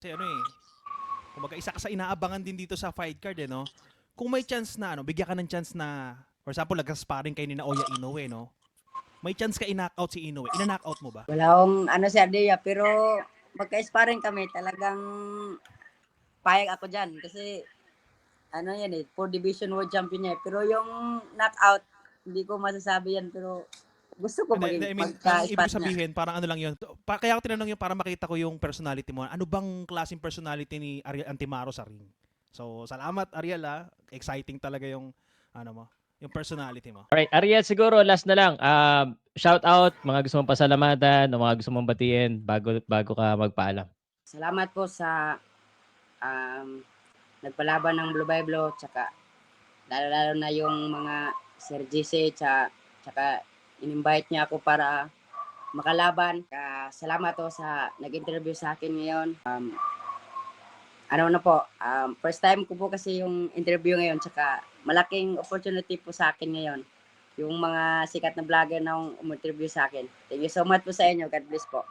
Kasi ano eh, kumbaga isa ka sa inaabangan din dito sa fight card eh, no? Kung may chance na, ano, bigyan ka ng chance na, for example, nagka-sparring kayo ni na Oya Inoue, no? May chance ka i-knockout si Inoue. Ina-knockout mo ba? Wala akong ano si Ardea, pero magka-sparring kami, talagang payag ako dyan. Kasi ano yan eh, 4 Division World Champion niya eh. Pero yung knockout, hindi ko masasabi yan. Pero gusto ko Hindi, I mean, ang ibig magka-spot niya. sabihin, parang ano lang yun. Kaya ako tinanong yun para makita ko yung personality mo. Ano bang klaseng personality ni Ariel Antimaro sa ring? So, salamat Ariel ah. Exciting talaga yung, ano mo, yung personality mo. Alright, Ariel, siguro last na lang. Shout out, mga gusto mong pasalamatan, o mga gusto mong batiin bago ka magpaalam. Salamat po sa um, nagpalaban ng Blue Bible, tsaka lalo na yung mga Sir GC, tsaka in-invite niya ako para makalaban. Salamat po sa nag-interview sa akin ngayon. Ano na po, first time ko po kasi yung interview ngayon, tsaka malaking opportunity po sa akin ngayon. Yung mga sikat na vlogger na interview sa akin. Thank you so much po sa inyo. God bless po.